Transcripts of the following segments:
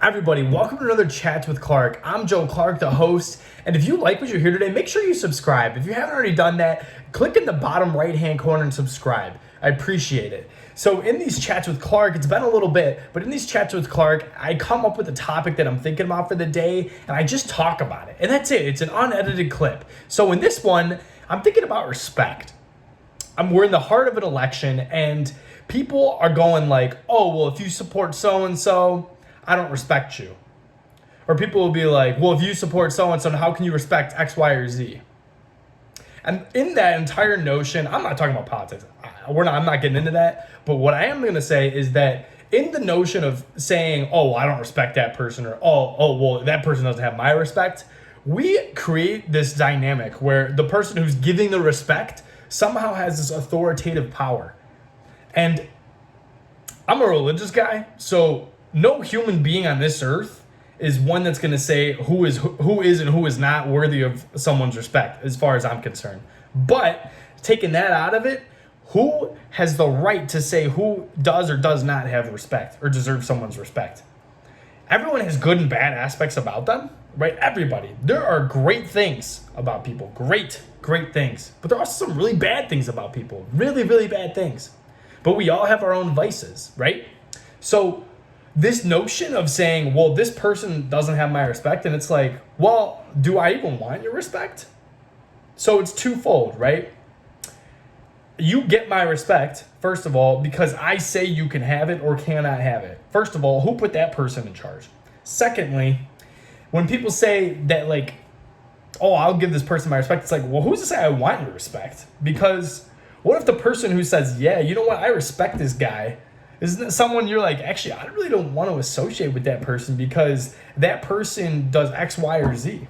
Everybody, welcome to another Chats with Clark. I'm Joe Clark, the host, and if you like what you're here today, make sure you subscribe. If you haven't already done that, click in the bottom right-hand corner and subscribe. I appreciate it. So in these Chats with Clark, it's been a little bit, but in these Chats with Clark, I come up with a topic that I'm thinking about for the day, and I just talk about it. And that's it. It's an unedited clip. So in this one, I'm thinking about respect. We're in the heart of an election, and people are going like, oh, well, if you support so-and-so, I don't respect you. Or people will be like, well, if you support so-and-so, how can you respect X, Y, or Z? And in that entire notion, I'm not talking about politics. I'm not getting into that. But what I am going to say is that in the notion of saying, oh, well, I don't respect that person, or, well, that person doesn't have my respect, we create this dynamic where the person who's giving the respect somehow has this authoritative power. And I'm a religious guy, so no human being on this earth is one that's going to say who is and who is not worthy of someone's respect, as far as I'm concerned. But taking that out of it, who has the right to say who does or does not have respect or deserve someone's respect? Everyone has good and bad aspects about them, right? Everybody. There are great things about people. Great things. But there are also some really bad things about people. Really, really bad things. But we all have our own vices, right? So this notion of saying, well, this person doesn't have my respect, and it's like, well, do I even want your respect? So it's twofold, right? You get my respect, first of all, because I say you can have it or cannot have it. First of all, who put that person in charge? Secondly, when people say that, like, oh, I'll give this person my respect, it's like, well, who's to say I want your respect? Because what if the person who says, yeah, you know what, I respect this guy, isn't it someone you're like, actually, I really don't want to associate with that person because that person does X, Y, or Z.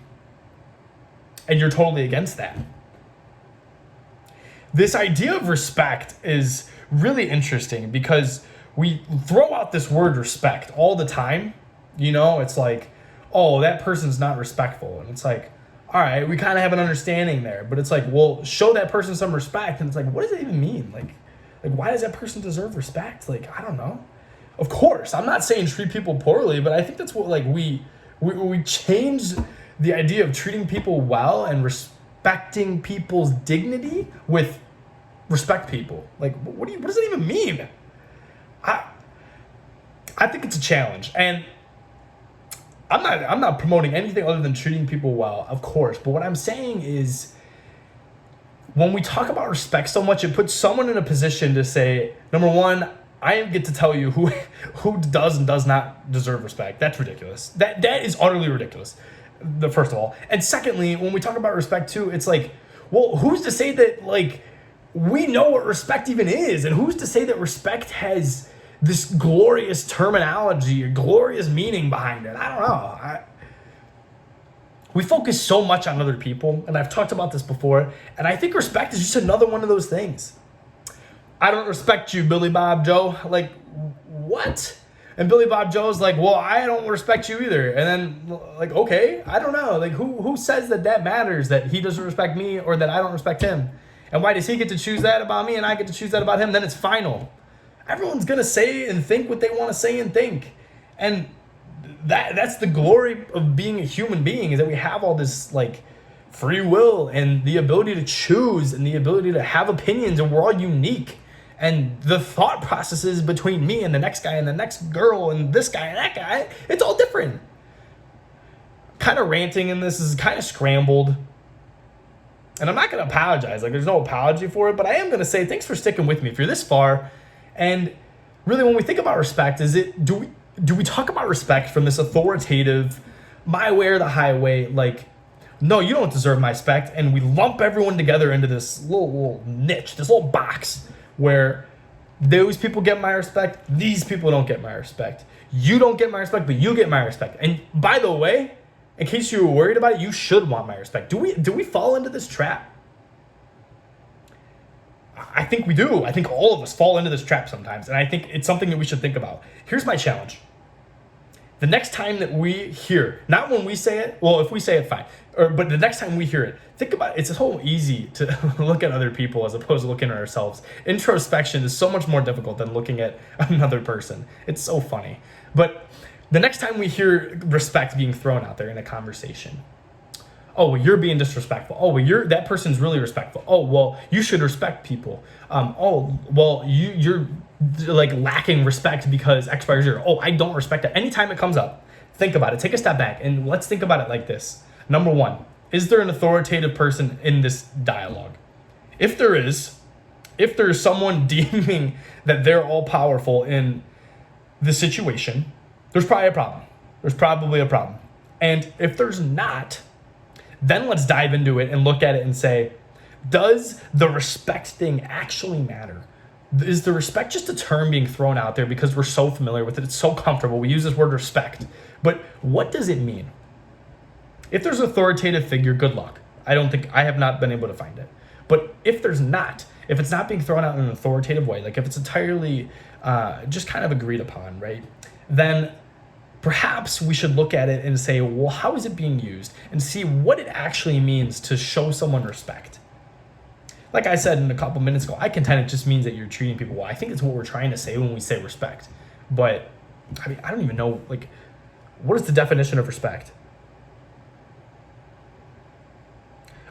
And you're totally against that. This idea of respect is really interesting because we throw out this word respect all the time. You know, it's like, oh, that person's not respectful. And it's like, all right, we kind of have an understanding there. But it's like, well, show that person some respect. And it's like, what does it even mean? Like, why does that person deserve respect? Like, I don't know. Of course, I'm not saying treat people poorly, but I think that's what, like, we change the idea of treating people well and respecting people's dignity with respect people. Like, what does it even mean? I think it's a challenge, and I'm not promoting anything other than treating people well, of course. But what I'm saying is, when we talk about respect so much, it puts someone in a position to say, number one, I get to tell you who does and does not deserve respect. That's ridiculous. That is utterly ridiculous, first of all. And secondly, when we talk about respect too, it's like, well, who's to say that, like, we know what respect even is? And who's to say that respect has this glorious terminology or glorious meaning behind it? I don't know. We focus so much on other people, and I've talked about this before, and I think respect is just another one of those things. I don't respect you, Billy Bob Joe. Like, what? And Billy Bob Joe's like, well, I don't respect you either. And then, like, okay, I don't know. Like, who says that matters, that he doesn't respect me or that I don't respect him? And why does he get to choose that about me and I get to choose that about him? Then it's final. Everyone's going to say and think what they want to say and think. And that's the glory of being a human being, is that we have all this, like, free will and the ability to choose and the ability to have opinions, and we're all unique. And the thought processes between me and the next guy and the next girl and this guy and that guy, it's all different. Kind of ranting in this is kind of scrambled. And I'm not going to apologize. Like, there's no apology for it, but I am going to say thanks for sticking with me if you're this far. And really, when we think about respect, do we talk about respect from this authoritative, my way or the highway, like, no, you don't deserve my respect, and we lump everyone together into this little niche, this little box where those people get my respect, these people don't get my respect. You don't get my respect, but you get my respect. And by the way, in case you were worried about it, you should want my respect. Do we fall into this trap? I think we do. I think all of us fall into this trap sometimes, and I think it's something that we should think about. Here's my challenge. The next time that we hear, not when we say it, well, if we say it, fine, but the next time we hear it, think about it. It's so easy to look at other people as opposed to looking at ourselves. Introspection is so much more difficult than looking at another person. It's so funny. But The next time we hear respect being thrown out there in a conversation, oh, well, you're being disrespectful. Oh, well, that person's really respectful. Oh, well, you should respect people. Oh, well, you're like lacking respect because X, Y, or Z. Oh, I don't respect it. Anytime it comes up, think about it. Take a step back and let's think about it like this. Number one, is there an authoritative person in this dialogue? If there is, if there's someone deeming that they're all powerful in the situation, there's probably a problem. There's probably a problem. And if there's not, then let's dive into it and look at it and say, does the respect thing actually matter? Is the respect just a term being thrown out there because we're so familiar with it? It's so comfortable. We use this word respect. But what does it mean? If there's an authoritative figure, good luck. I have not been able to find it. But if there's not, if it's not being thrown out in an authoritative way, like if it's entirely just kind of agreed upon, right? Then perhaps we should look at it and say, well, how is it being used? And see what it actually means to show someone respect. Like I said a couple minutes ago, I contend it just means that you're treating people well. I think it's what we're trying to say when we say respect. But I mean, I don't even know, like, what is the definition of respect?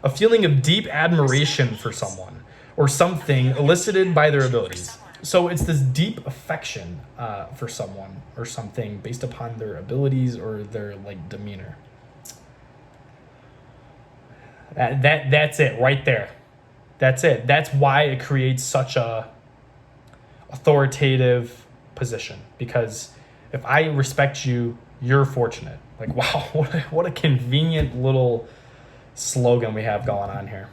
A feeling of deep admiration for someone or something elicited by their abilities. So it's this deep affection for someone or something based upon their abilities or their like demeanor. That's it right there. That's it. That's why it creates such a authoritative position. Because if I respect you, you're fortunate. Like, wow, what a convenient little slogan we have going on here.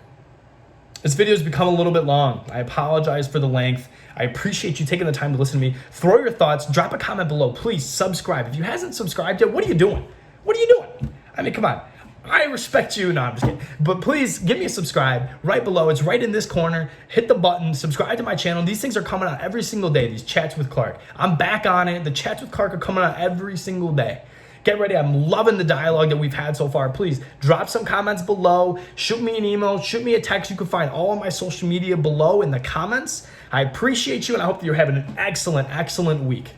This video has become a little bit long. I apologize for the length. I appreciate you taking the time to listen to me. Throw your thoughts, drop a comment below. Please subscribe. If you hasn't subscribed yet, what are you doing? What are you doing? I mean, come on. I respect you. No, I'm just kidding. But please give me a subscribe right below. It's right in this corner. Hit the button. Subscribe to my channel. These things are coming out every single day, these Chats with Clark. I'm back on it. The Chats with Clark are coming out every single day. Get ready. I'm loving the dialogue that we've had so far. Please drop some comments below. Shoot me an email. Shoot me a text. You can find all of my social media below in the comments. I appreciate you, and I hope that you're having an excellent, excellent week.